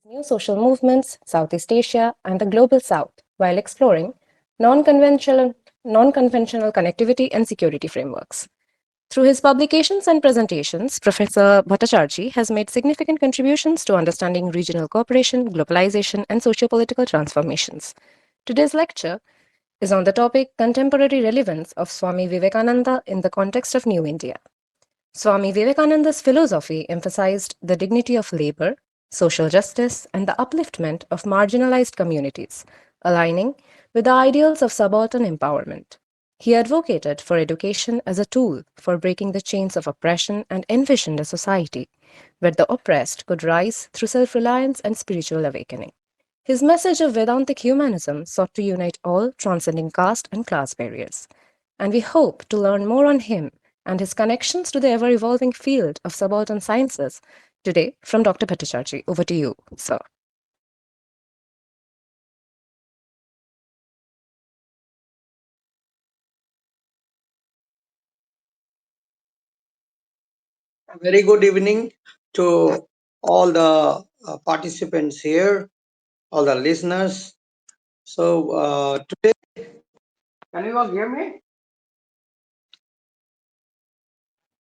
new social movements, Southeast Asia, and the Global South while exploring non-conventional, non-conventional connectivity and security frameworks. Through his publications and presentations, Professor Bhattacharjee has made significant contributions to understanding regional cooperation, globalization, and socio-political transformations. Today's lecture is on the topic Contemporary Relevance of Swami Vivekananda in the Context of New India. Swami Vivekananda's philosophy emphasized the dignity of labor, social justice, and the upliftment of marginalized communities, aligning with the ideals of subaltern empowerment. He advocated for education as a tool for breaking the chains of oppression and envisioned a society where the oppressed could rise through self reliance and spiritual awakening. His message of Vedantic humanism sought to unite all, transcending caste and class barriers. And we hope to learn more on him and his connections to the ever evolving field of subaltern sciences today from Dr. Bhattacharjee. Over to you, sir. A very good evening to all the participants here, all the listeners. So today, can you all hear me?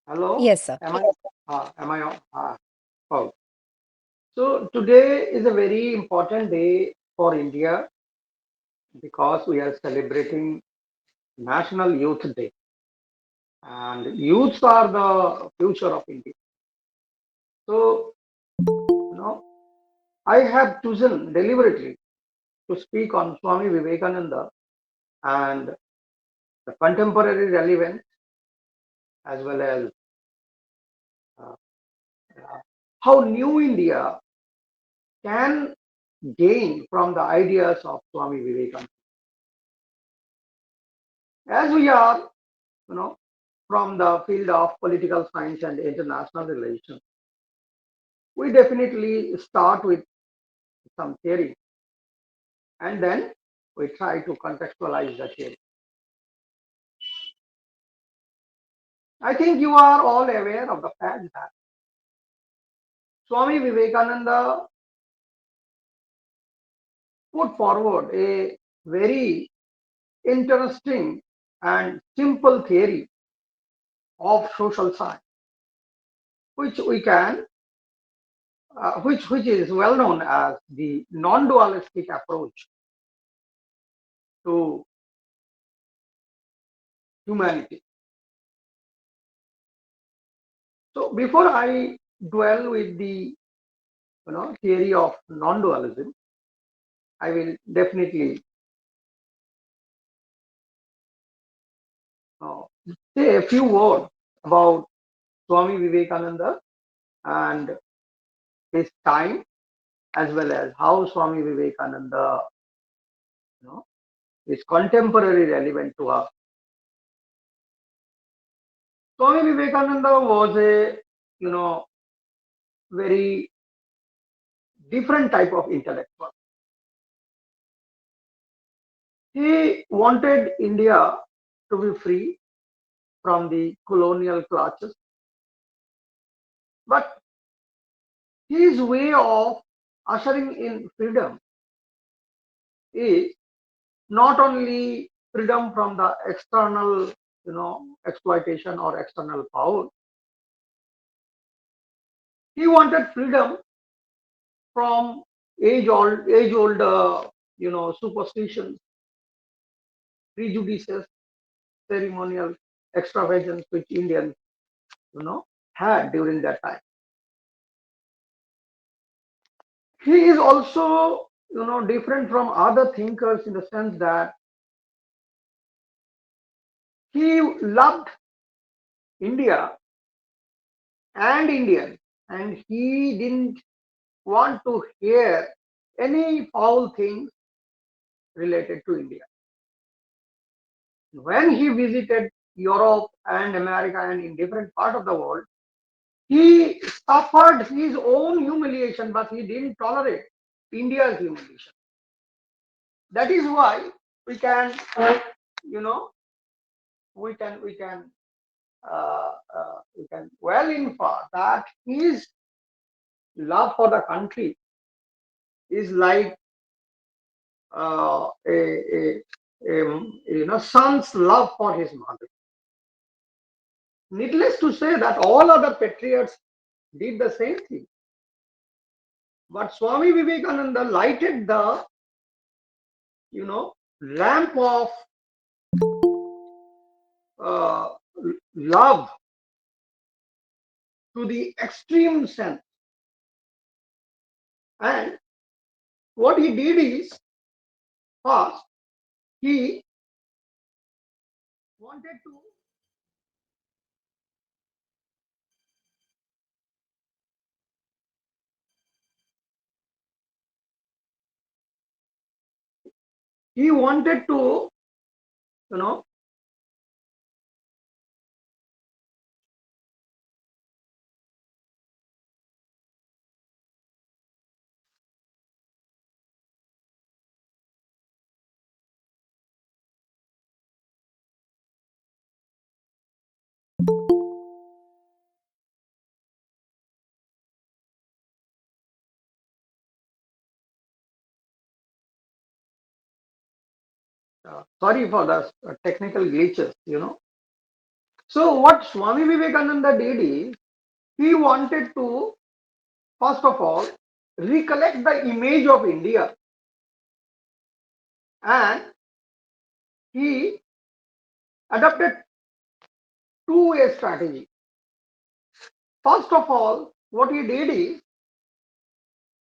Hello, Yes, sir. am I on? Oh. So today is a very important day for India because we are celebrating National Youth Day, and youths are the future of India. So you know, I have chosen deliberately to speak on Swami Vivekananda and the contemporary relevance as well as uh, uh, how new India can gain from the ideas of Swami Vivekananda. As we are, you know, from the field of political science and international relations, we definitely start with some theory and then we try to contextualize the theory. I think you are all aware of the fact that Swami Vivekananda put forward a very interesting and simple theory of social science, which we can, which is well known as the non-dualistic approach to humanity. So before I dwell with the theory of non-dualism, I will definitely uh, say a few words about Swami Vivekananda and his time, as well as how Swami Vivekananda you know, is contemporary relevant to us. Swami Vivekananda was a you know very different type of intellectual. He wanted India to be free from the colonial clutches, but his way of ushering in freedom is not only freedom from the external, exploitation or external power. He wanted freedom from age old, superstitions, prejudices, ceremonial extravagance which Indians, had during that time. He is also, different from other thinkers in the sense that he loved India and Indians, and he didn't want to hear any foul things related to India. When he visited Europe and America and in different part of the world, he suffered his own humiliation, but he didn't tolerate India's humiliation. That is why we can, you know, we can well infer that his love for the country is like son's love for his mother. Needless to say that all other patriots did the same thing. But Swami Vivekananda lighted the, lamp of uh, love to the extreme sense. And what he did is, first, he wanted to he wanted to, you know, sorry for the technical glitches. So what Swami Vivekananda did is, he wanted to, first of all, recollect the image of India, and he adopted two-way strategy. First of all, what he did is,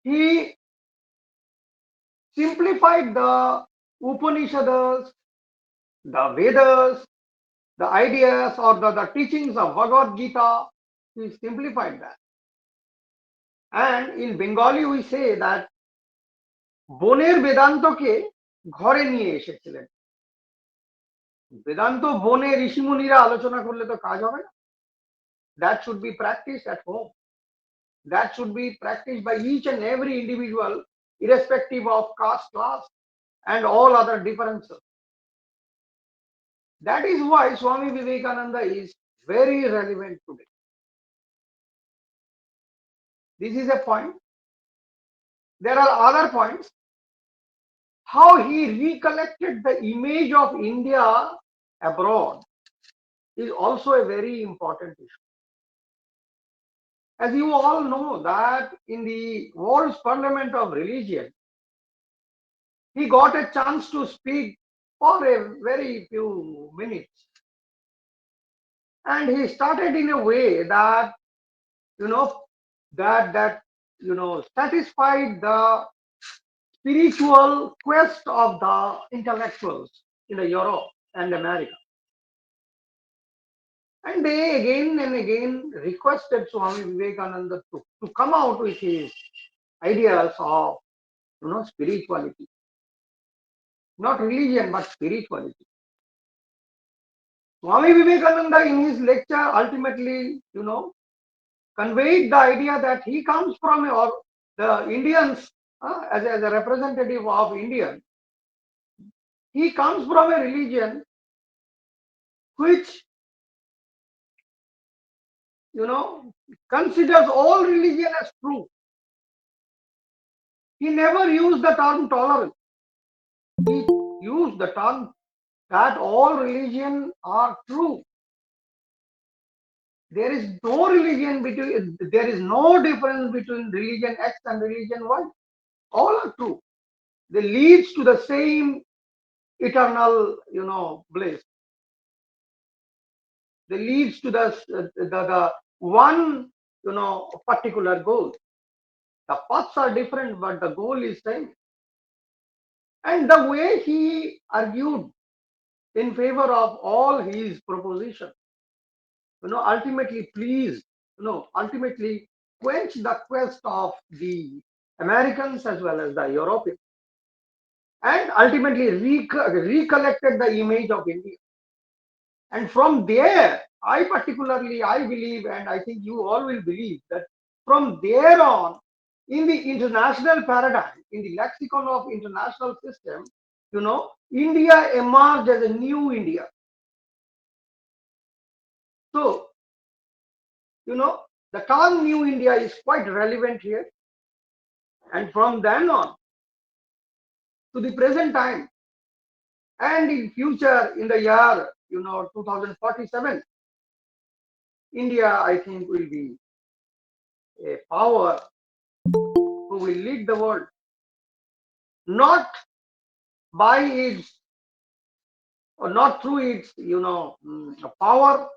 he simplified the Upanishads, the Vedas, the ideas or the teachings of Bhagavad Gita. He simplified that. And in Bengali we say that বনের বেদান্তকে ঘরে নিয়ে এসেছিলেন। বেদান্ত বনে ঋষিমুনিরা আলোচনা করলে তো কাজ হবে না। That should be practiced at home. That should be practiced by each and every individual, irrespective of caste, class, and all other differences. That is why Swami Vivekananda is very relevant today. This is a point. There are other points. How he recollected the image of India abroad is also a very important issue. As you all know that in the World's Parliament of Religion, he got a chance to speak for a very few minutes. And he started in a way that, you know, satisfied the spiritual quest of the intellectuals in the Europe and America. And they again and again requested Swami Vivekananda to come out with his ideas of spirituality. Not religion, but spirituality. Swami Vivekananda in his lecture ultimately, conveyed the idea that he comes from, or the Indians, as a representative of Indian, he comes from a religion which, considers all religion as true. He never used the term tolerance. He used the term that all religion are true. There is no there is no difference between religion X and religion Y. All are true. They leads to the same eternal, bliss. They leads to the one, particular goal. The paths are different, but the goal is same. And the way he argued in favor of all his propositions, ultimately pleased, ultimately quenched the quest of the Americans as well as the Europeans, and ultimately recollected the image of India. And from there, I believe, and I think you all will believe, that from there on, in the international paradigm, in the lexicon of international system, India emerged as a new India. So, the term New India is quite relevant here. And from then on to the present time, and in future, in the year 2047, India, I think, will be a power who will lead the world, not by its, or not through its power,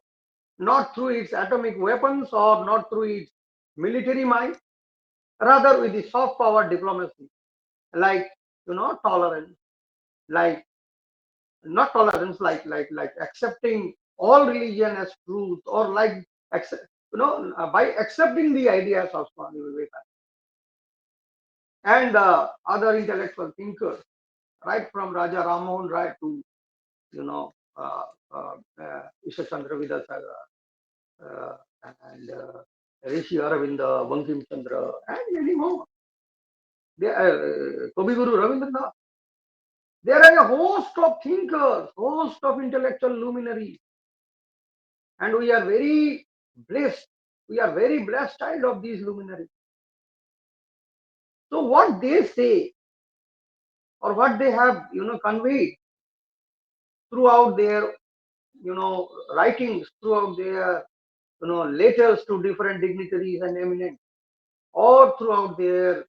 not through its atomic weapons, or not through its military might, rather with the soft power diplomacy, like tolerance, like not tolerance, like accepting all religion as truth, or like accept, by accepting the ideas of Swami Vivekananda and other intellectual thinkers, right from Raja Rammohn Rai to you know uh, Isha Chandra Vidyasagar, uh, and Rishi Aravinda, Bankim Chandra, and many more. Kavi Guru Ravindranath. There are a host of thinkers, host of intellectual luminaries, and we are very blessed. We are very blessed child of these luminaries. So what they say, or what they have conveyed throughout their writings, throughout their letters to different dignitaries and eminent, or throughout their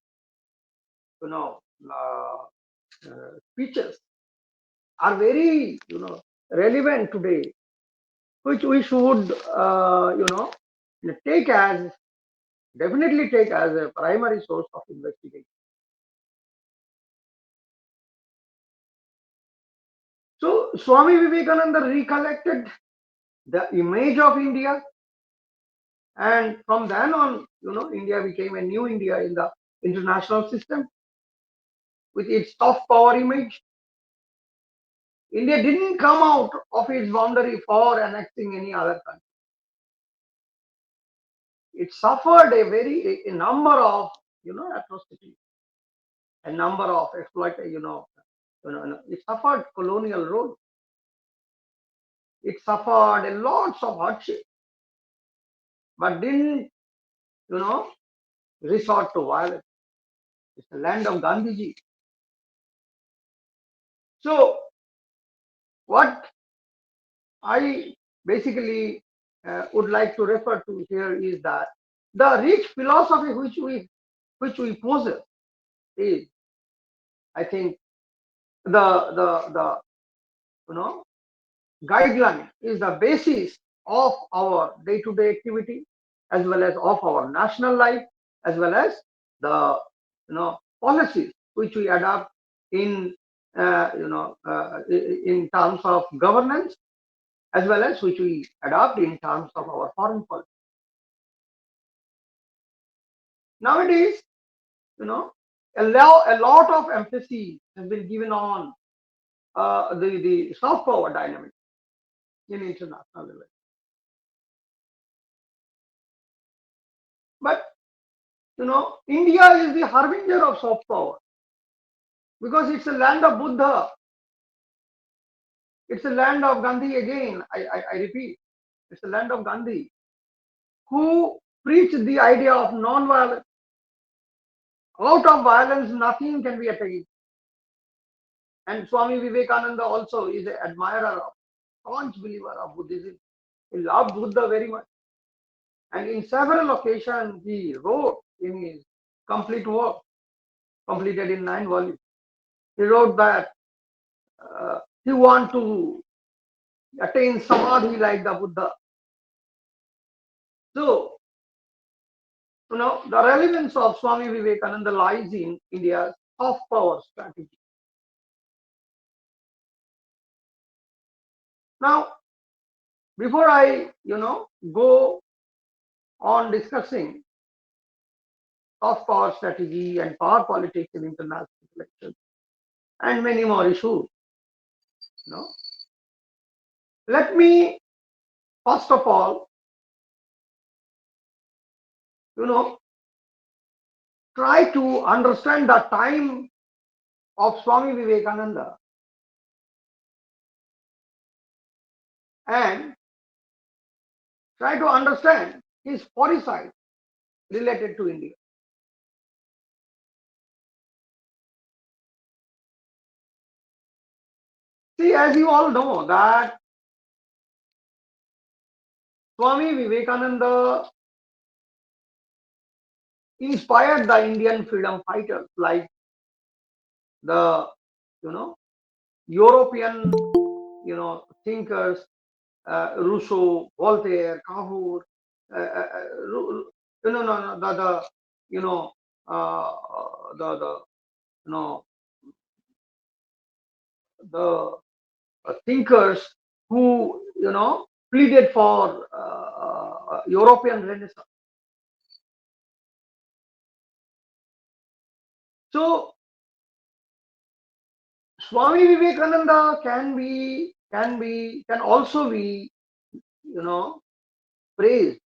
you know uh, speeches, are very relevant today, which we should take as definitely take as a primary source of investigation. So Swami Vivekananda recollected the image of India, and from then on, India became a new India in the international system with its soft power image. India didn't come out of its boundary for annexing any other country. It suffered a number of atrocities, a number of exploit. It suffered colonial rule. It suffered a lots of hardship, but didn't you know resort to violence. It's the land of Gandhiji. So what I basically would like to refer to here is that the rich philosophy which we possess is, I think, the guideline is the basis of our day-to-day activity, as well as of our national life, as well as the policies which we adopt in in terms of governance, as well as which we adopt in terms of our foreign policy. Nowadays, you know, a lot of emphasis has been given on the soft power dynamic in international level. But India is the harbinger of soft power because it's a land of Buddha, it's a land of Gandhi again. I repeat, it's a land of Gandhi who preached the idea of non-violence. Out of violence, nothing can be attained. And Swami Vivekananda also is an admirer of, staunch believer of Buddhism. He loved Buddha very much. And in several occasions, he wrote in his complete work, completed in 9 volumes. He wrote that he want to attain samadhi like the Buddha. So, the relevance of Swami Vivekananda lies in India's soft power strategy. Now, before I, go on discussing soft power strategy and power politics in international elections and many more issues, you know, let me first of all, you know, try to understand the time of Swami Vivekananda and try to understand his foresight related to India. See, as you all know, that Swami Vivekananda inspired the Indian freedom fighters like the, you know, European, thinkers, Rousseau, Voltaire, Cavour, no, you know, uh, the, you know, the thinkers who, pleaded for European Renaissance. So Swami Vivekananda can also be, praised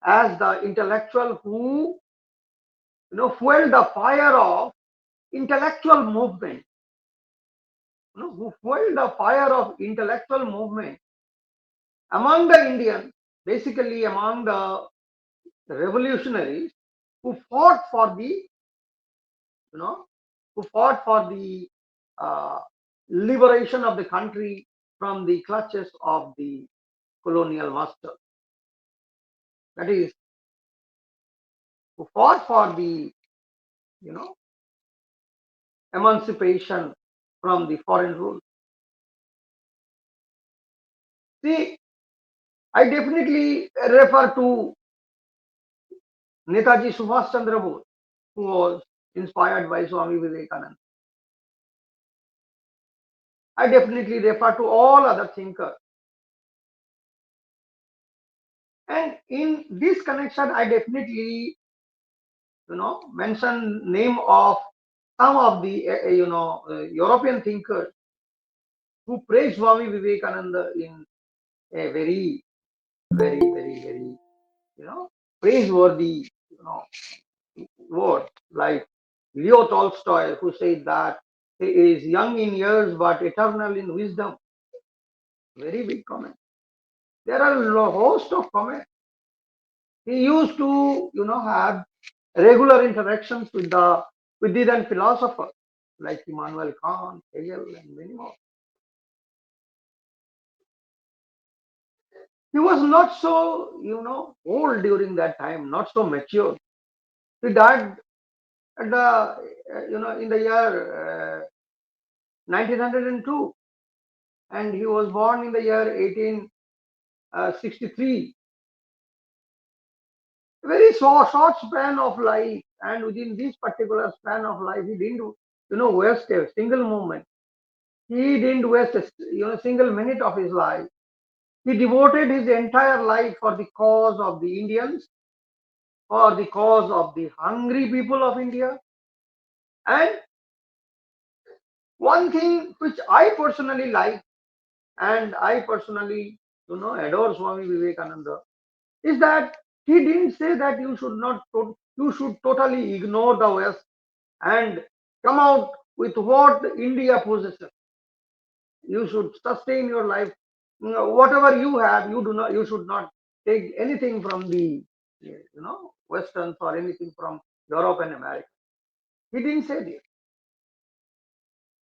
as the intellectual who, fueled the fire of intellectual movement, who fueled the fire of intellectual movement among the Indians, basically among the revolutionaries who fought for the, you know, who fought for the uh, liberation of the country from the clutches of the colonial master. That is, who fought for the, you know, emancipation from the foreign rule. See, I definitely refer to Netaji Subhash Chandra Bose, who was inspired by Swami Vivekananda. I definitely refer to all other thinkers. And in this connection, I definitely, mention name of some of the, European thinkers who praised Swami Vivekananda in a very, very, very, very, praiseworthy, word, like Leo Tolstoy, who said that he is young in years but eternal in wisdom. Very big comment. There are a host of comments. He used to, have regular interactions with the then philosophers like Immanuel Kant, Hegel, and many more. He was not so, old during that time, not so mature. He died at the, in the year 1902, and he was born in the year 1863. Very short span of life, and within this particular span of life, he didn't, waste a single moment. He didn't waste a, single minute of his life. He devoted his entire life for the cause of the Indians, for the cause of the hungry people of India. And one thing which I personally like, and I personally, adore Swami Vivekananda, is that he didn't say that you should totally ignore the West and come out with what India possesses. You should sustain your life. Whatever you have, you should not take anything from the, Westerns or anything from Europe and America. He didn't say this.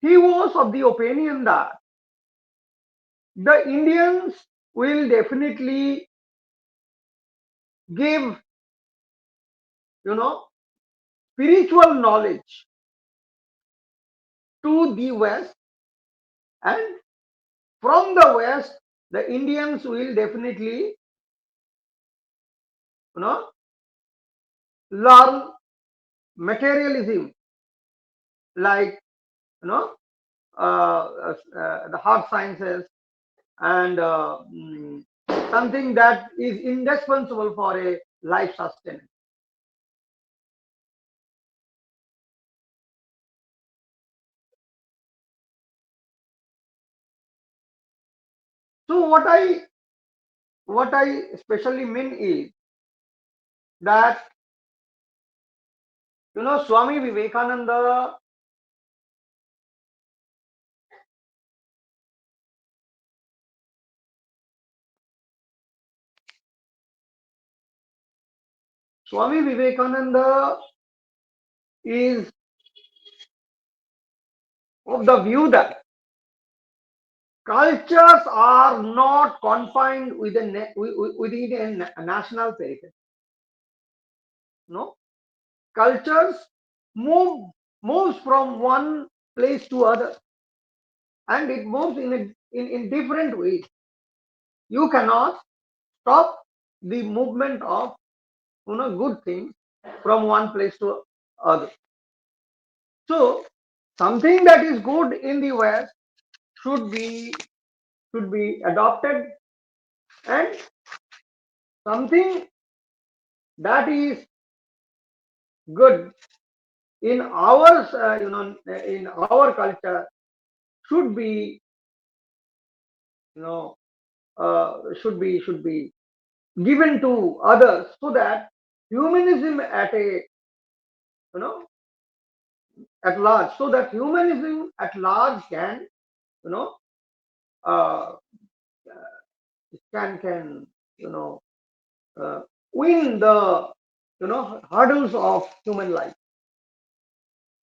He was of the opinion that the Indians will definitely give, you know, spiritual knowledge to the West, and from the West, the Indians will definitely, you know, learn materialism, like, you know, the hard sciences, and something that is indispensable for a life sustenance. So what I especially mean is that, Swami Vivekananda, Swami Vivekananda is of the view that cultures are not confined within a national periphery. No, cultures move moves from one place to other, and it moves in different ways. You cannot stop the movement of good things from one place to other. So something that is good in the West should be adopted, and something that is good in our in our culture should be you know should be given to others, so that humanism at a you know at large so that humanism at large can you know uh, can you know uh, win the hurdles of human life,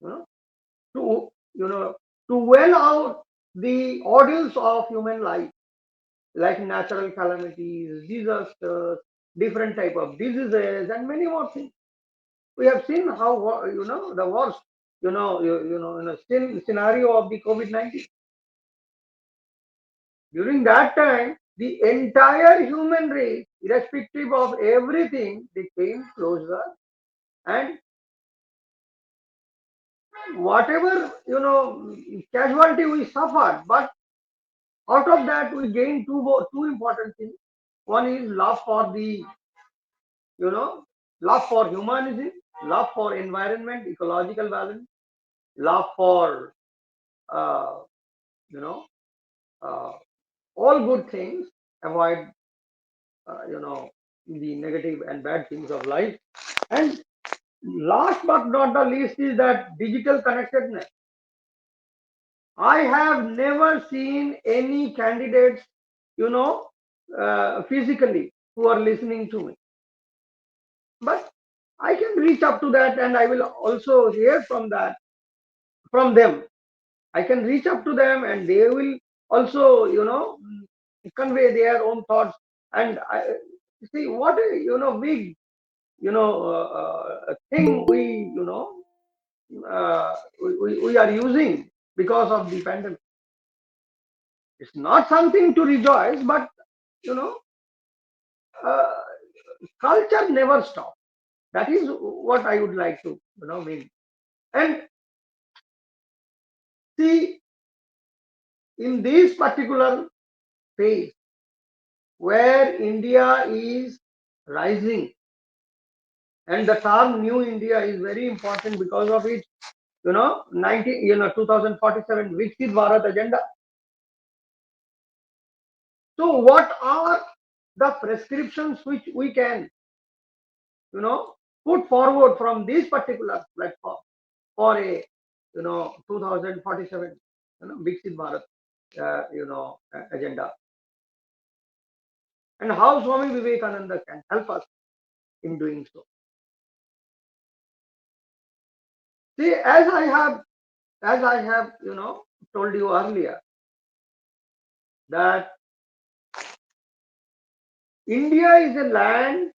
you know to to well out the ordeals of human life, like natural calamities, disasters, different type of diseases, and many more things. We have seen how the worst scenario of the COVID-19. During that time, the entire human race, irrespective of everything, they came closer, and whatever casualty we suffered, but out of that we gained two important things. One is love for the love for humanism, love for environment, ecological balance, love for uh, you know uh, all good things, avoid the negative and bad things of life. And last but not the least is that digital connectedness. I have never seen any candidates, you know, physically who are listening to me. But I can reach up to that, and I will also hear from them. I can reach up to them, and they will also, convey their own thoughts. And I see what a big thing we are using because of the pandemic. It's not something to rejoice, but you know, uh, culture never stops. That is what I would like to mean. And see, in this particular phase where India is rising, and the term New India is very important because of its 2047 Viksit Bharat agenda. So, what are the prescriptions which we can, put forward from this particular platform for a, 2047, Viksit Bharat, agenda, and how Swami Vivekananda can help us in doing so. See, as I have, told you earlier, that India is a land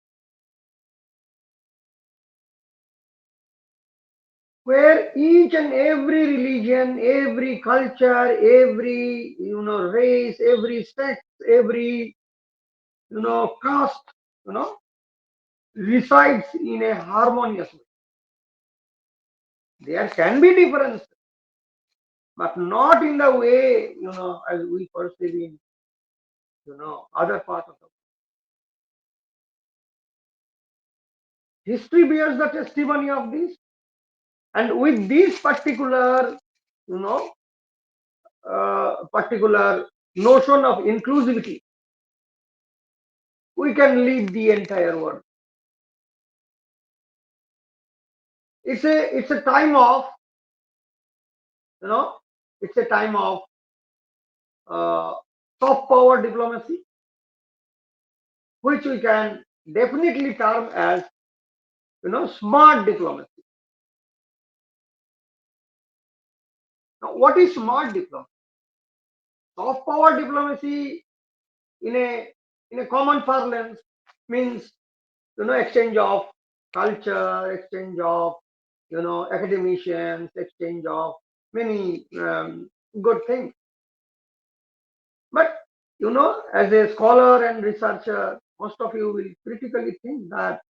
where each and every religion, every culture, every race, every sex, every caste, you know, resides in a harmonious way. There can be difference, but not in the way as we perceive in other parts of the world. History bears the testimony of this, and with this particular you know particular notion of inclusivity, we can lead the entire world. It's a time of you know it's a time of uh, soft power diplomacy, which we can definitely term as smart diplomacy. Now, what is smart diplomacy? Soft power diplomacy in a common parlance means exchange of culture, exchange of academicians, exchange of many good things. But as a scholar and researcher, most of you will critically think that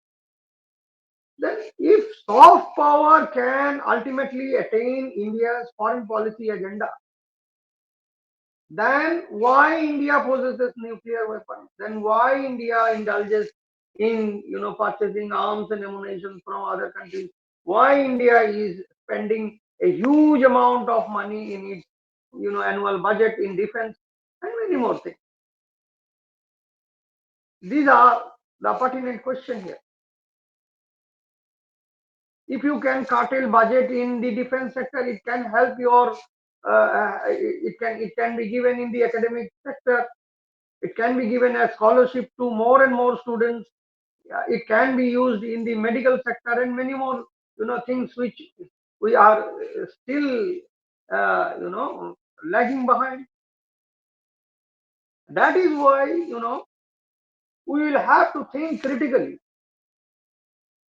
then if soft power can ultimately attain India's foreign policy agenda, then why India possesses nuclear weapons? Then why India indulges in purchasing arms and ammunition from other countries? Why India is spending a huge amount of money in its annual budget in defense and many more things? These are the pertinent question here. If you can curtail budget in the defense sector, it can help your it can be given in the academic sector. It can be given as scholarship to more and more students. It can be used in the medical sector and many more things which we are still lagging behind. That is why we will have to think critically.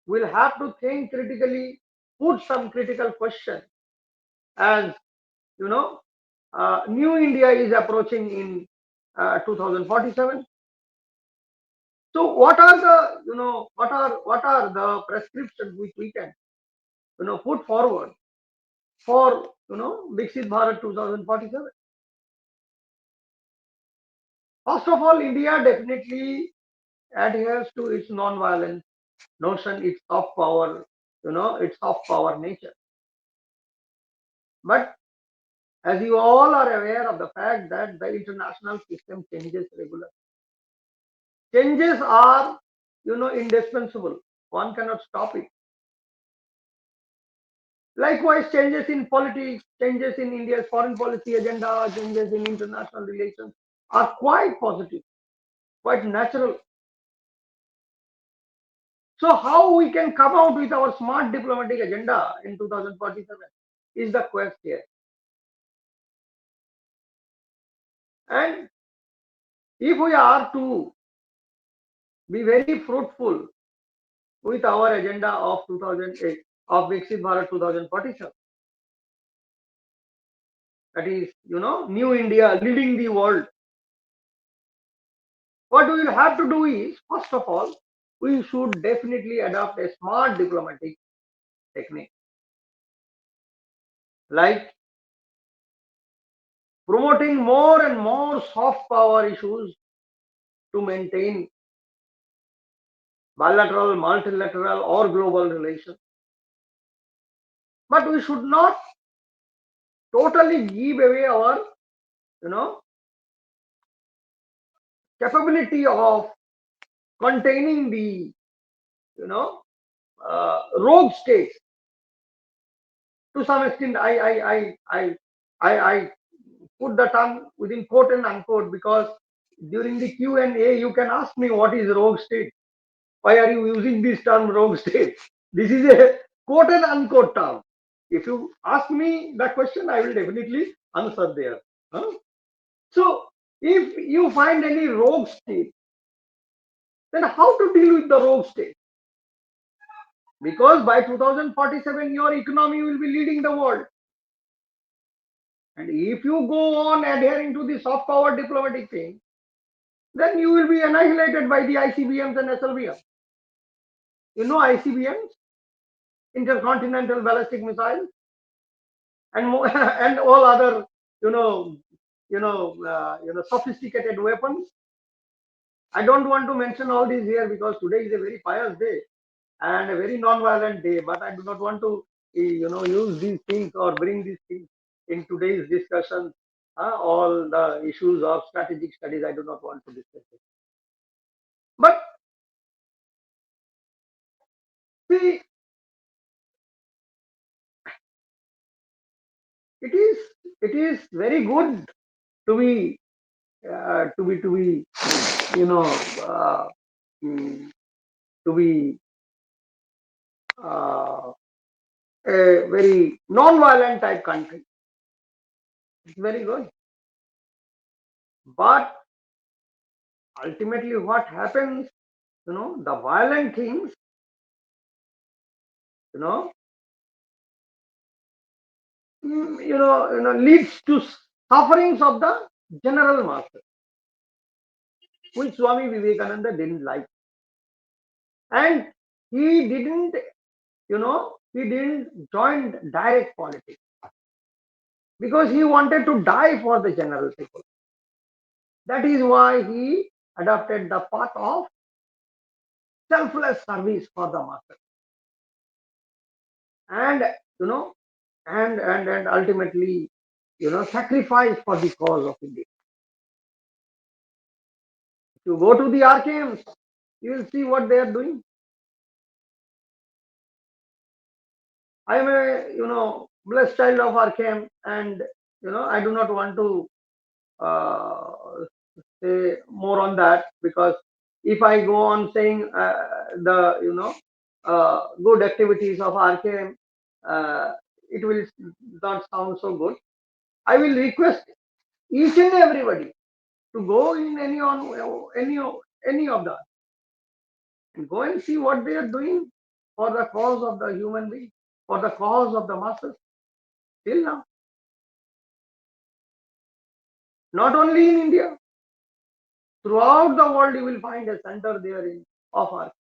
We'll have to think critically, put some critical question as new India is approaching in 2047. So what are the what are the prescriptions which we can put forward for Viksit Bharat 2047? First of all, India definitely adheres to its non-violent notion, its soft power, its soft power nature. But as you all are aware of the fact that the international system changes regularly. Changes are indispensable. One cannot stop it. Likewise, changes in politics, changes in India's foreign policy agenda, changes in international relations are quite positive, quite natural. So, how we can come out with our smart diplomatic agenda in 2047 is the quest here. And if we are to be very fruitful with our agenda of 2008 of Viksit Bharat 2047, that is, New India leading the world, what we will have to do is, first of all, we should definitely adopt a smart diplomatic technique, like promoting more and more soft power issues to maintain bilateral, multilateral, or global relations. But we should not totally give away our, you know, capability of containing the, rogue states. To some extent, I put the term within quote and unquote because during the Q&A you can ask me what is rogue state. Why are you using this term rogue state? This is a quote and unquote term. If you ask me that question, I will definitely answer there. Huh? So if you find any rogue state, then how to deal with the rogue state? Because by 2047 your economy will be leading the world. And if you go on adhering to the soft power diplomatic thing, then you will be annihilated by the ICBMs and SLBMs. You know ICBMs, intercontinental ballistic missiles, and and all other sophisticated weapons. I don't want to mention all these here because today is a very pious day and a very non-violent day. But I do not want to use these things or bring these things in today's discussion. All the issues of strategic studies, I do not want to discuss it. But see, it is very good to be you know uh, mm, to be uh, a very non-violent type country. It's very good. But ultimately, what happens, the violent things, you know, leads to sufferings of the general masses, which Swami Vivekananda didn't like. And he didn't, he didn't join direct politics because he wanted to die for the general people. That is why he adopted the path of selfless service for the masses. And, you know, and ultimately, sacrifice for the cause of India. If you go to the archives, you will see what they are doing. I am a, blessed child of Arkham, and I do not want to say more on that, because if I go on saying the good activities of Arkham, it will not sound so good. I will request each and everybody to go in any of the, and go and see what they are doing for the cause of the human being, for the cause of the masses till now. Not only in India, throughout the world, you will find a center there in of art,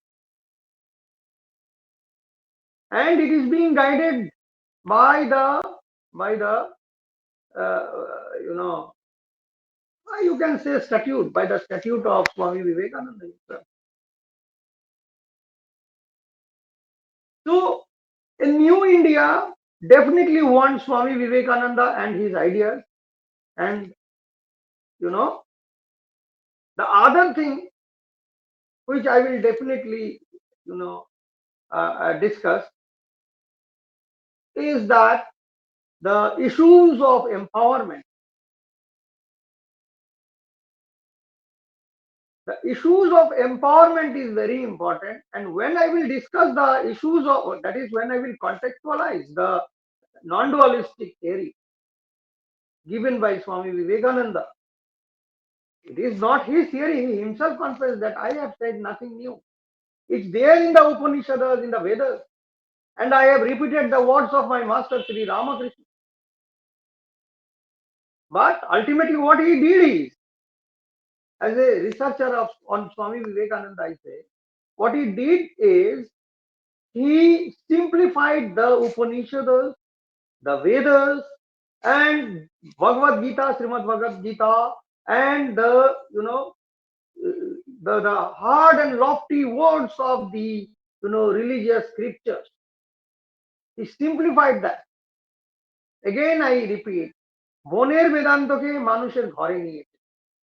and it is being guided by the uh, you know you can say statute, by the statute of Swami Vivekananda himself. So a new India definitely wants Swami Vivekananda and his ideas. And the other thing which I will definitely you know discuss is that the issues of empowerment. The issues of empowerment is very important, and when I will discuss the issues of, that is when I will contextualize the non-dualistic theory given by Swami Vivekananda. It is not his theory. He himself confessed that I have said nothing new. It's there in the Upanishads, in the Vedas, and I have repeated the words of my master Sri Ramakrishna. But ultimately, what he did is, as a researcher on Swami Vivekananda, I say, what he did is he simplified the Upanishads, the Vedas, and Bhagavad Gita, Srimad Bhagavad Gita, and the the hard and lofty words of the religious scriptures. He simplified that. Again, I repeat, মনের বেদান্তকে মানুষের ঘরে নিয়ে,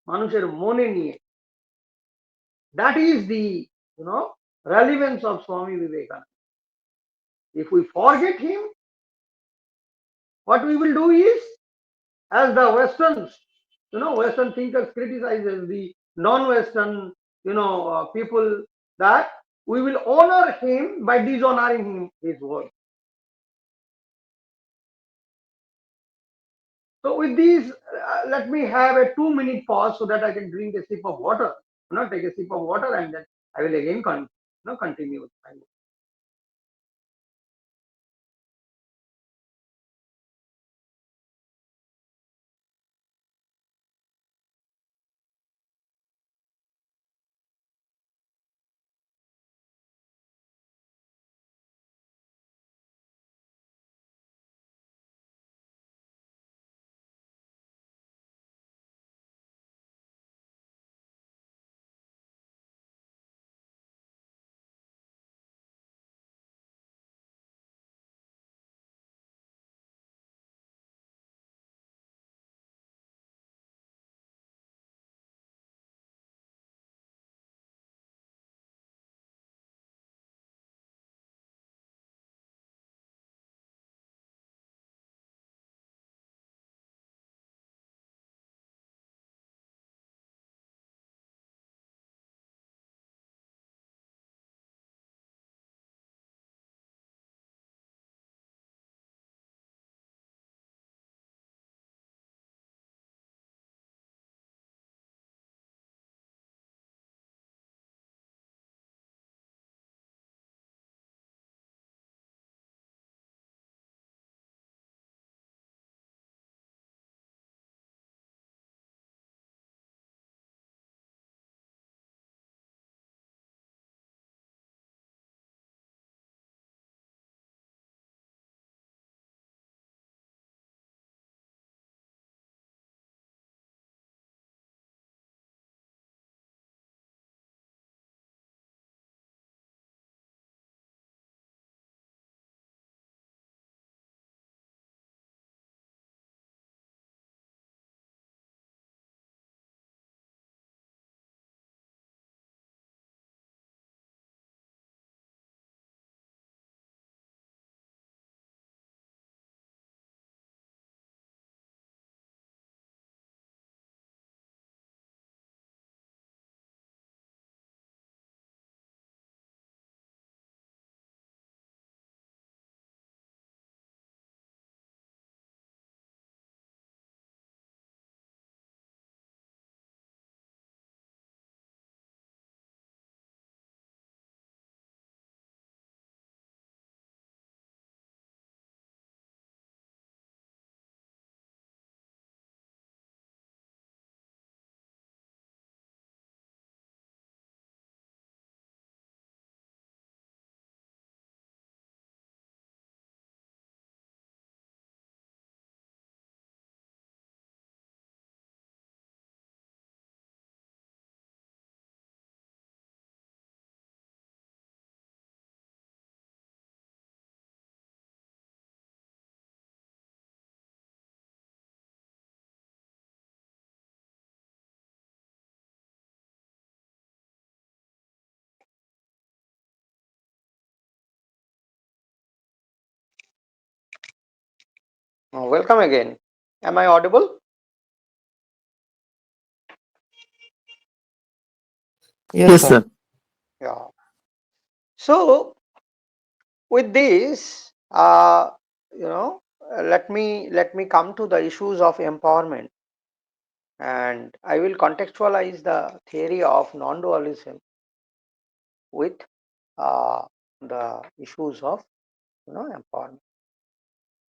মানুষের মনে নিয়ে. That is the relevance of Swami Vivekananda. If we forget him, what we will do is, as the Western thinkers criticizes the non-Western, people, that we will honor him by dishonoring him, his word. So with these, let me have a 2-minute pause so that I can drink a sip of water. Take a sip of water, and then I will again continue. Welcome again. Am I audible? Yes, sir. Yeah. So with this, let me come to the issues of empowerment, and I will contextualize the theory of non-dualism with the issues of empowerment.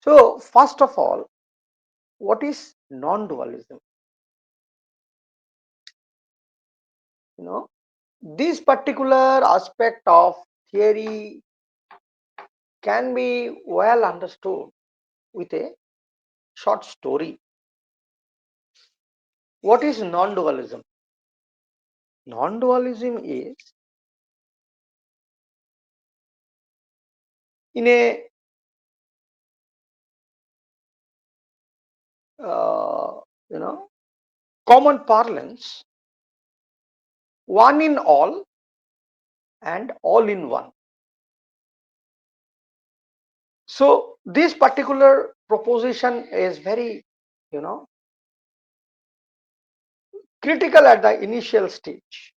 So first of all, what is non-dualism? You know, this particular aspect of theory can be well understood with a short story. What is non-dualism? Non-dualism is in a uh, you know common parlance, one in all and all in one. So this particular proposition is very you know critical at the initial stage.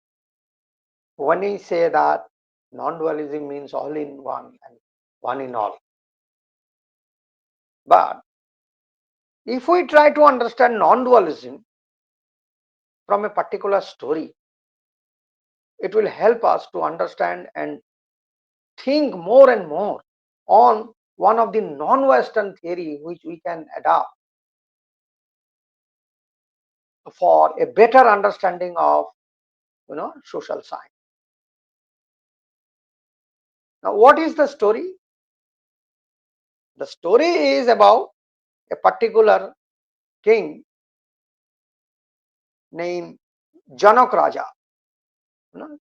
When we say that non-dualism means all in one and one in all, but if we try to understand non-dualism from a particular story, it will help us to understand and think more and more on one of the non-Western theory which we can adopt for a better understanding of social science. Now, what is the story? The story is about a particular king named Janak Raja, you know,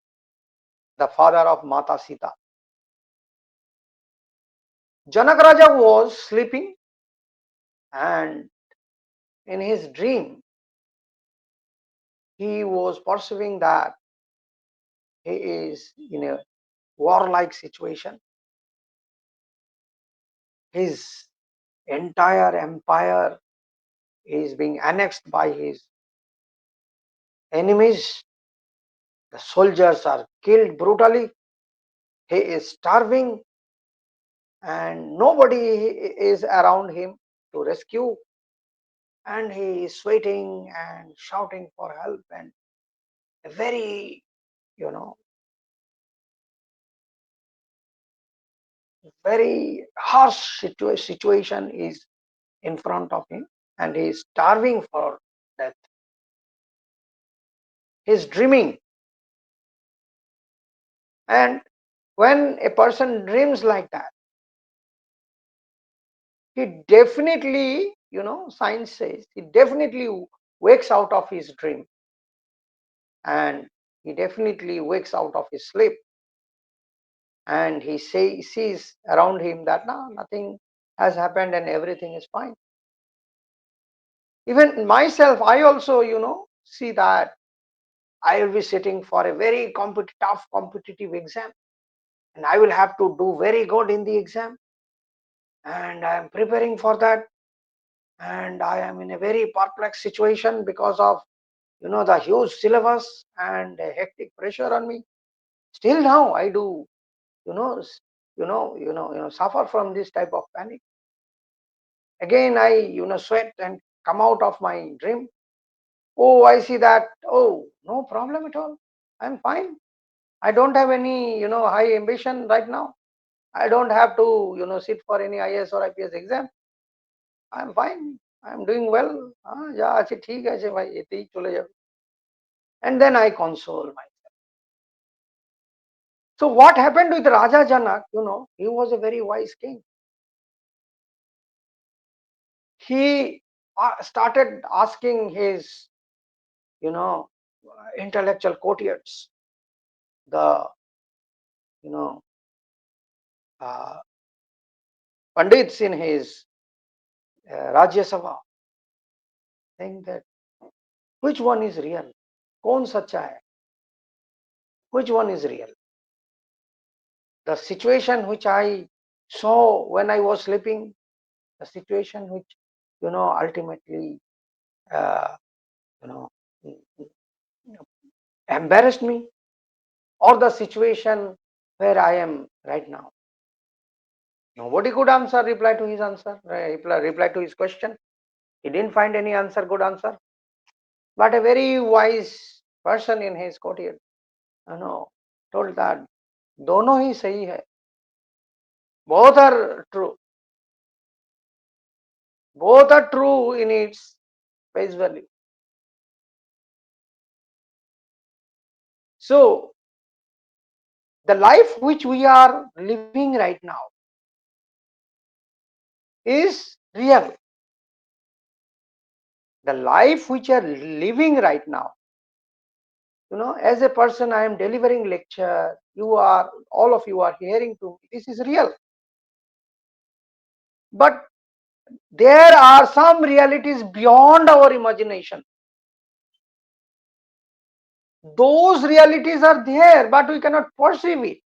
the father of Mata Sita. Janak Raja was sleeping, and in his dream he was perceiving that he is in a warlike situation. His entire empire is being annexed by his enemies. The soldiers are killed brutally. He is starving, and nobody is around him to rescue. And he is sweating and shouting for help. And a very, you know, very harsh situation is in front of him, and he is starving for death. He is dreaming. And when a person dreams like that, he definitely, science says he definitely wakes out of his dream, and he definitely wakes out of his sleep, and sees around him that no, nothing has happened and everything is fine. Even myself, I also, see that I will be sitting for a very tough competitive exam, and I will have to do very good in the exam, and I am preparing for that, and I am in a very perplexed situation because of the huge syllabus and a hectic pressure on me. Still now I do you know s- suffer from this type of panic. Again I sweat and come out of my dream. Oh, I see that, oh, no problem at all, I'm fine. I don't have any high ambition right now. I don't have to sit for any IAS or IPS exam. I'm fine, I'm doing well. যা আছে ঠিক আছে ভাই, এতেই চলে যাবে. And then I console myself. So what happened with Raja Janak? He was a very wise king. He started asking his, you know, intellectual courtiers, the, you know, uh, pandits in his Rajya Sabha, saying that which one is real? Kaun sacha hai? Which one is real? The situation which I saw when I was sleeping, the situation which ultimately, you know, embarrassed me, or the situation where I am right now. Nobody could reply to his answer, reply to his question. He didn't find any answer, good answer. But a very wise person in his courtier, told that दोनों ही सही है, both are true, both are true in its face value. So the life which we are living right now is real. The life which are living right now, as a person I am delivering lecture, all of you are hearing to me, this is real. But there are some realities beyond our imagination. Those realities are there, but we cannot perceive it.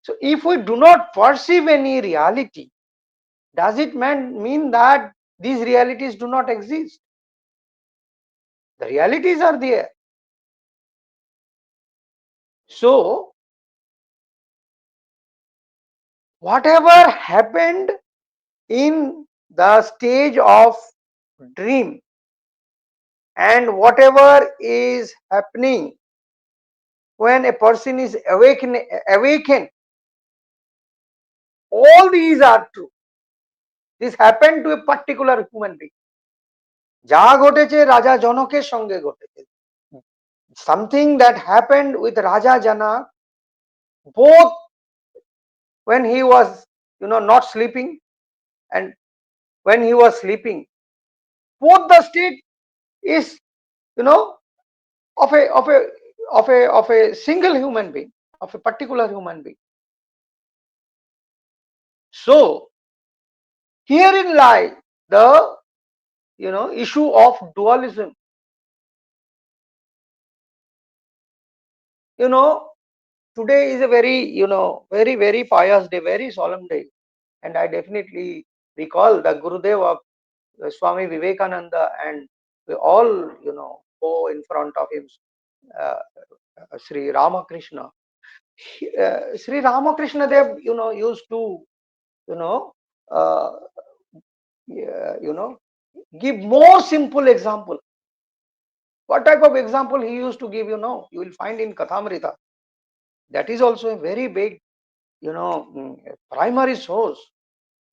So if we do not perceive any reality, does it mean that these realities do not exist? The realities are there. So whatever happened in the stage of dream and whatever is happening when a person is awakened, all these are true. This happened to a particular human being. যা ঘটেছে রাজা জনকের সঙ্গে ঘটেছে, something that happened with Raja Janak, both when he was not sleeping and when he was sleeping, both the state is of a single human being, of a particular human being. So herein lies the issue of dualism. Today is a very very pious day, very solemn day, and I definitely recall the Gurudev of Swami Vivekananda, and we all go in front of him, uh, Sri Ramakrishna. Sri Ramakrishna Dev used to you know uh, yeah, give more simple example. What type of example he used to give, you will find in Kathamrita. That is also a very big primary source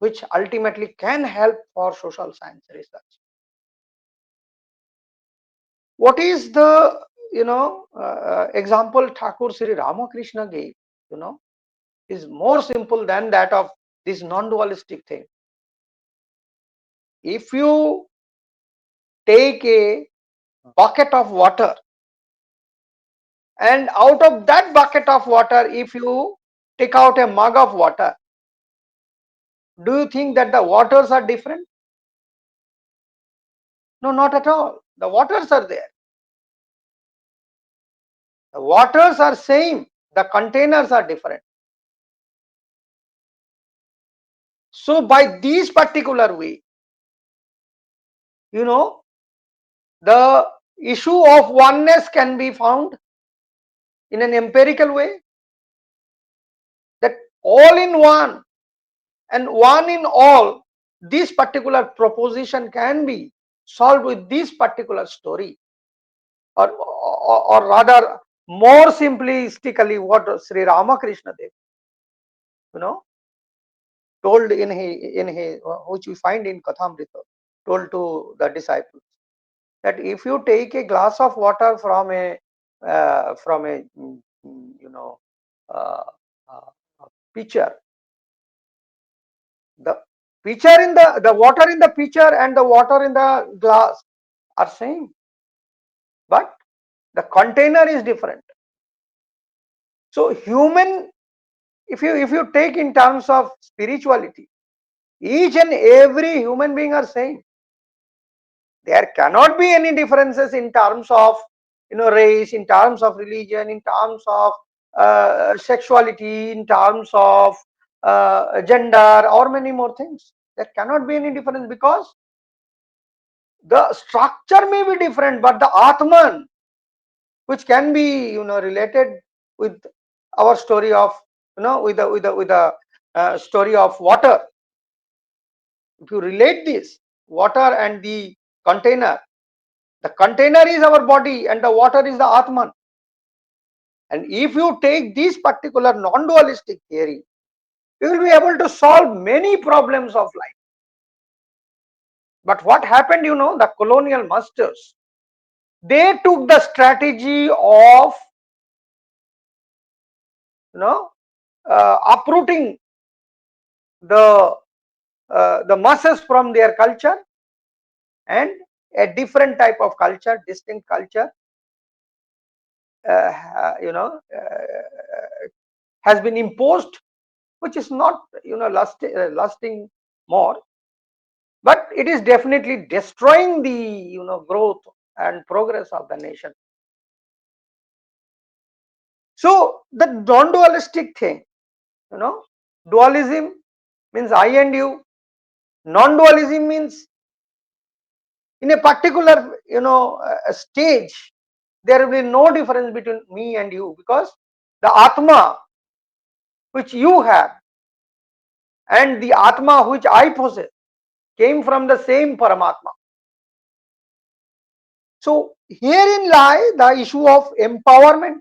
which ultimately can help for social science research. What is the example Thakur Sri Ramakrishna gave, is more simple than that of this non-dualistic thing. If you take a bucket of water, and out of that bucket of water, if you take out a mug of water, do you think that the waters are different? No, not at all. The waters are there. The waters are same. The containers are different. So by this particular way, the issue of oneness can be found in an empirical way, that all in one and one in all, this particular proposition can be solved with this particular story, or rather more simplistically what Sri Ramakrishna Dev told in his which we find in Kathamrita, told to the disciples, that if you take a glass of water from a uh, uh, pitcher, the pitcher in the water in the pitcher and the water in the glass are same, but the container is different. So human, if you take in terms of spirituality, each and every human being are same. There cannot be any differences in terms of race, in terms of religion, in terms of sexuality, in terms of gender, or many more things. There cannot be any difference because the structure may be different, but the Atman, which can be related with our story of with the story of water. If you relate this water and the container is our body and the water is the Atman. And if you take this particular non-dualistic theory, you will be able to solve many problems of life. But what happened, the colonial masters, they took the strategy of uprooting the masses from their culture, and a different type of culture, distinct culture, has been imposed, which is not lasting more, but it is definitely destroying the growth and progress of the nation. So the non-dualistic thing, dualism means I and you, non-dualism means in a particular stage there will be no difference between me and you, because the Atma which you have and the Atma which I possess came from the same Paramatma. So herein lie the issue of empowerment,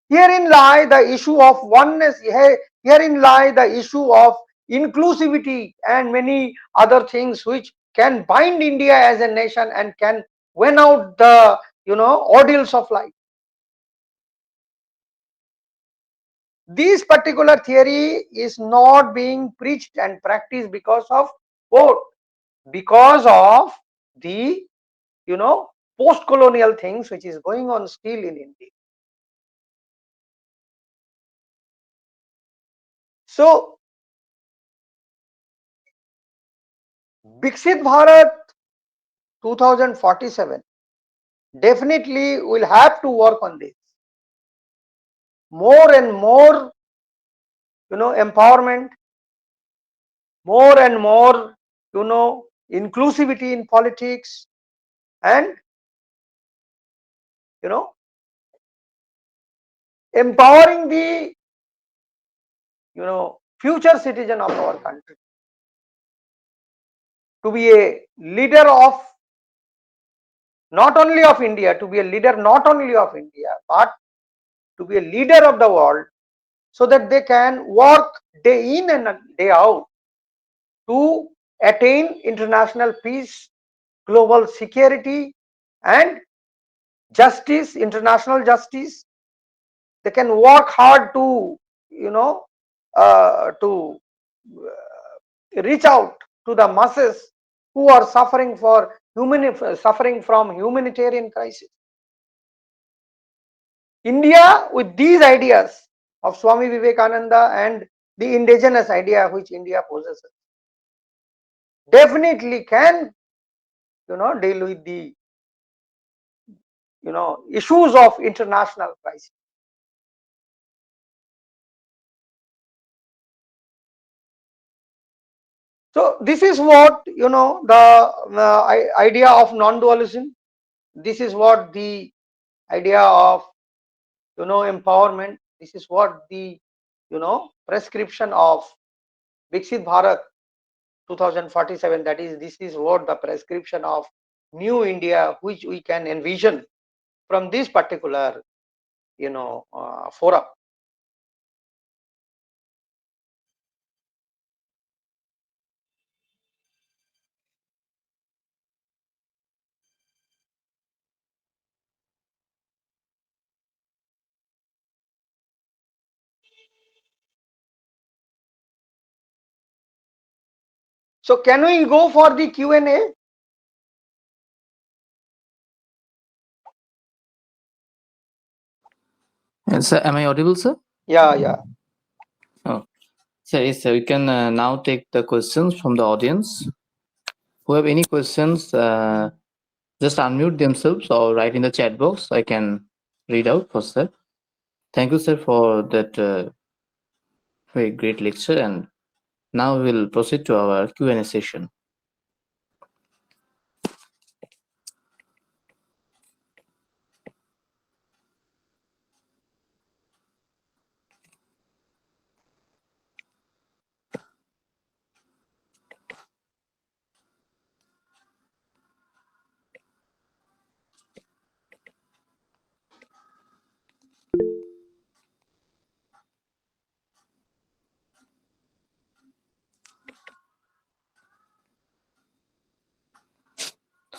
herein lie the issue of oneness, herein lie the issue of inclusivity and many other things which can bind India as a nation and can win out the ordeals of life. This particular theory is not being preached and practiced because of what? Because of the post-colonial things which is going on still in India. So Viksit Bharat 2047 definitely will have to work on this. More and more empowerment, more and more inclusivity in politics, and empowering the future citizen of our country to be a leader of not only of India, to be a leader not only of India, but to be a leader of the world, so that they can work day in and day out to attain international peace, global security, and justice, international justice. They can work hard to to reach out to the masses who are suffering from humanitarian crisis. India, with these ideas of Swami Vivekananda and the indigenous idea which India possesses, definitely can deal with the issues of international crisis. So this is what the idea of non-dualism. This is what the idea of empowerment. This is what the prescription of Viksit Bharat 2047. That is, this is what the prescription of new India which we can envision from this particular forum. So can we go for the Q&A? Sir, am I audible, sir? Yeah. Oh, sir, yes, sir. We can now take the questions from the audience. Who have any questions, just unmute themselves or write in the chat box. I can read out for sir. Thank you, sir, for that very great lecture. And Now we'll proceed to our Q&A session.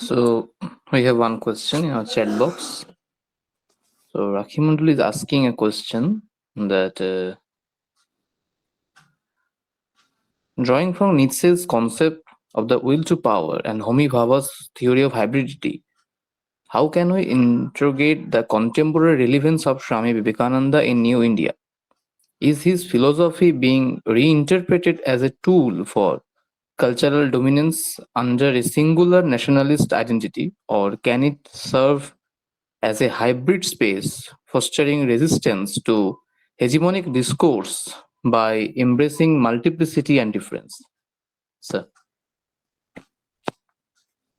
So we have one question in our chat box. So Rakhimundul is asking a question that drawing from Nietzsche's concept of the will to power and Homi Bhabha's theory of hybridity, how can we interrogate the contemporary relevance of Swami Vivekananda in New India? Is his philosophy being reinterpreted as a tool for cultural dominance under a singular nationalist identity, or can it serve as a hybrid space, fostering resistance to hegemonic discourse by embracing multiplicity and difference? Sir.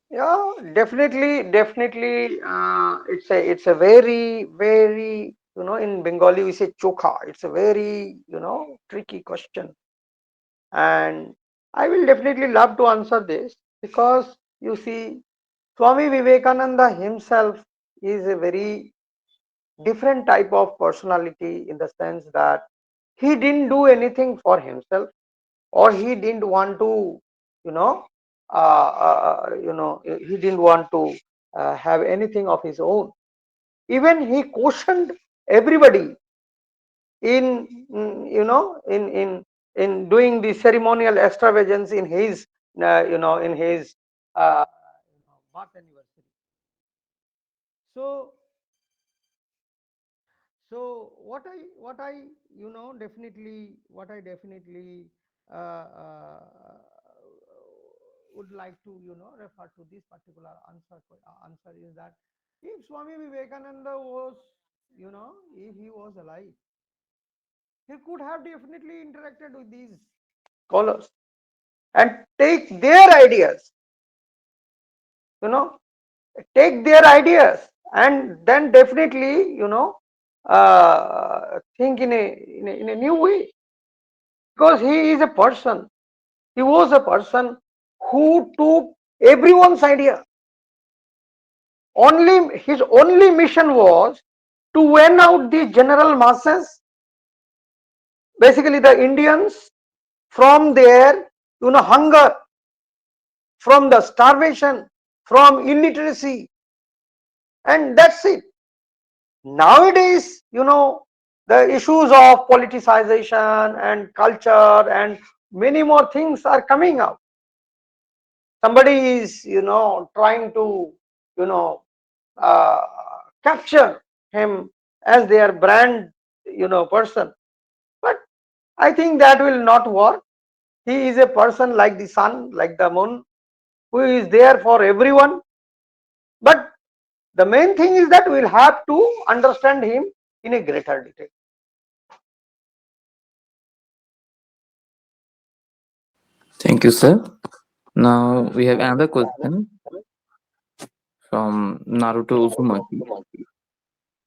Yeah, definitely. It's a very very, in Bengali we say chokha. It's a very, tricky question, and I will definitely love to answer this, because you see, Swami Vivekananda himself is a very different type of personality, in the sense that he didn't do anything for himself, or he didn't want to, you know he didn't want to have anything of his own. Even he cautioned everybody in, in doing the ceremonial extravagance in his, in his birth anniversary. So what I definitely uh, uh, would like to, refer to this particular answer is that, if Swami Vivekananda was, if he was alive, he could have definitely interacted with these scholars and take their ideas, you know take their ideas, and then definitely, think in a new way, because he is a person, he was a person who took everyone's idea. Only his only mission was to win out the general masses, basically the Indians, from their, hunger, from the starvation, from illiteracy, and that's it. Nowadays, the issues of politicization and culture and many more things are coming out. Somebody is, trying to, you know uh, capture him as their brand, person, but I think that will not work. He is a person like the sun, like the moon, who is there for everyone, but the main thing is that we'll have to understand him in a greater detail. Thank you, sir. Now we have another question from Naruto Uzumaki.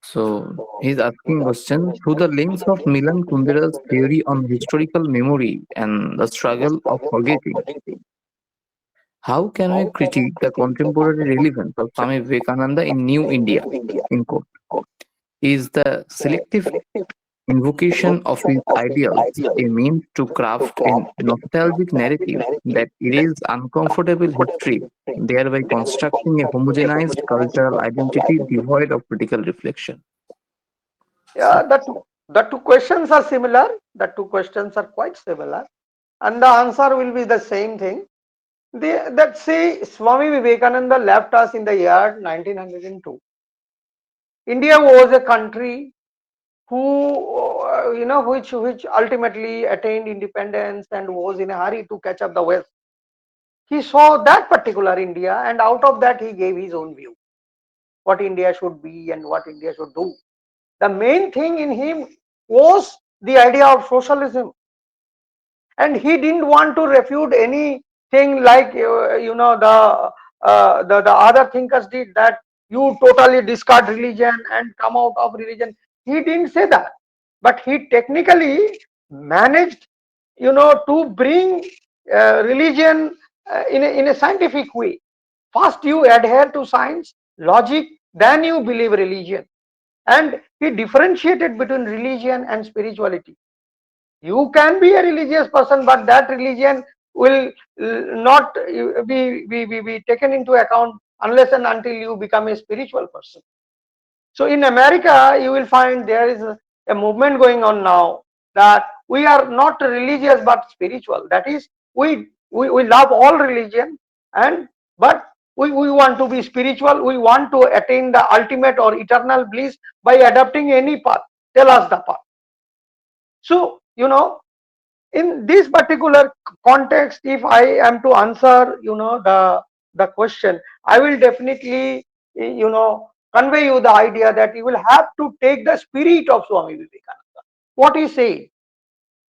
So he's asking question through the lens of Milan Kundera's theory on historical memory and the struggle of forgetting. How can we critique the contemporary relevance of Swami Vivekananda in New India? In quote, is the selective invocation of his ideals a means to craft a nostalgic narrative that erases uncomfortable history, thereby constructing a homogenized cultural identity devoid of critical reflection? Yeah, the two questions are similar. The two questions are quite similar, and the answer will be the same thing. That say Swami Vivekananda left us in the year 1902. India was a country who, which ultimately attained independence and was in a hurry to catch up the West. He saw that particular India, and out of that he gave his own view, what India should be and what India should do. The main thing in him was the idea of socialism. and he didn't want to refute anything like the other thinkers did, that you totally discard religion and come out of religion. He didn't say that, but he technically managed to bring religion in a scientific way. First you adhere to science logic, then you believe religion. And he differentiated between religion and spirituality. You can be a religious person, but that religion will not be taken into account unless and until you become a spiritual person. So in America, you will find there is a movement going on now, that we are not religious but spiritual. That is, we love all religion, and but we want to be spiritual. We want to attain the ultimate or eternal bliss by adopting any path. Tell us the path. So in this particular context, if I am to answer the question, I will definitely convey you the idea that you will have to take the spirit of Swami Vivekananda. What he said: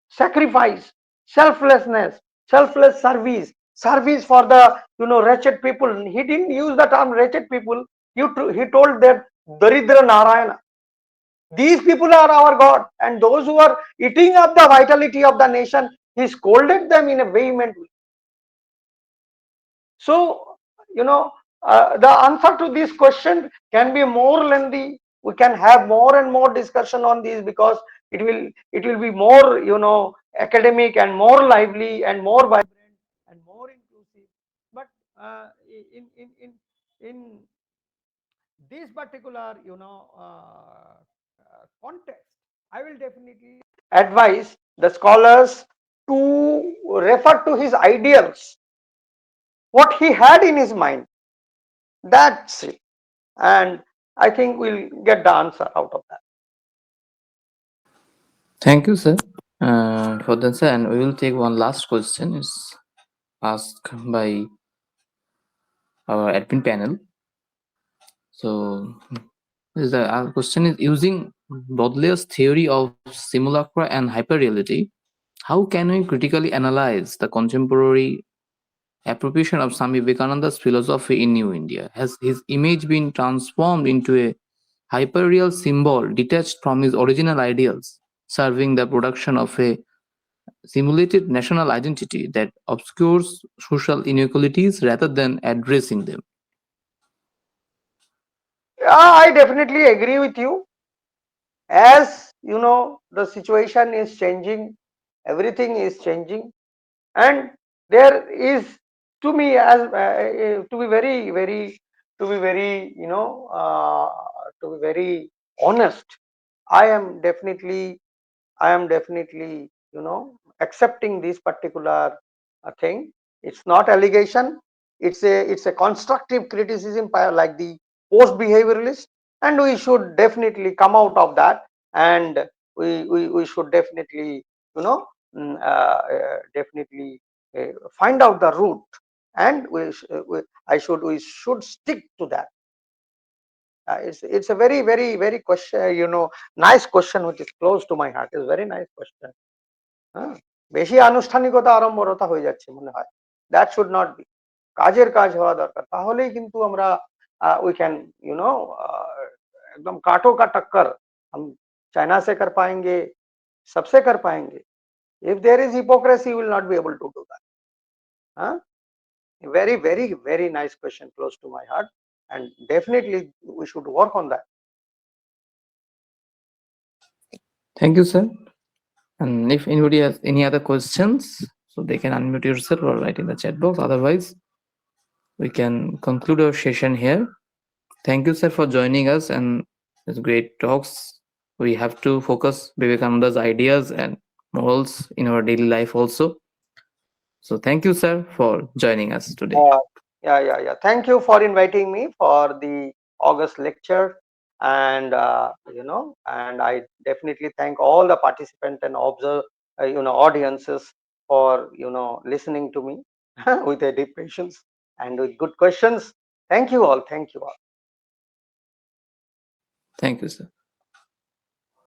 sacrifice, selflessness, selfless service for the wretched people. He didn't use the term wretched people. He told that Daridra Narayana. These people are our God, and those who are eating up the vitality of the nation, he scolded them in a vehement way. So, the answer to this question can be more lengthy. We can have more and more discussion on this, because it will be more academic and more lively and more vibrant and more inclusive. But in this particular context, I will definitely advise the scholars to refer to his ideals, what he had in his mind. That's it. And I think we'll get the answer out of that. Thank you, sir, for the answer. And we will take one last question. It's asked by our admin panel. So, our question is, using Baudelaire's theory of simulacra and hyperreality, how can we critically analyze the contemporary appropriation of Swami Vivekananda's philosophy in New India? Has his image been transformed into a hyperreal symbol detached from his original ideals, serving the production of a simulated national identity that obscures social inequalities rather than addressing them? Yeah, I definitely agree with you. As the situation is changing, everything is changing, and there is, to me, as to be very to be very honest, I am definitely accepting this particular thing. It's not allegation. It's a constructive criticism by, like, the post behavioralist, and we should definitely come out of that, and we should definitely definitely find out the root, and we should stick to that. It's a very question, nice question, which is close to my heart. It's a very nice question. হ্যাঁ, বেশি আনুষ্ঠানিকতা আড়ম্বরতা হয়ে যাচ্ছে মনে হয়। That should not be. কাজের কাজ হওয়া দরকার, তাহলেই কিন্তু আমরা উই ক্যান एकदम कांटों का टक्कर हम चाइना से कर पाएंगे, सबसे कर पाएंगे. If there is hypocrisy, we will not be able to do that. Huh? Very nice question, close to my heart, and definitely we should work on that. Thank you, sir. And if anybody has any other questions, so they can unmute yourself or write in the chat box. Otherwise, we can conclude our session here. Thank you, sir, for joining us, and it's great talks. We have to focus Vivekananda's ideas and morals in our daily life also. So thank you, sir, for joining us today. Yeah. Thank you for inviting me for the August lecture, and and I definitely thank all the participants and audiences for listening to me with a deep patience and with good questions. Thank you all. Thank you all. Thank you, sir.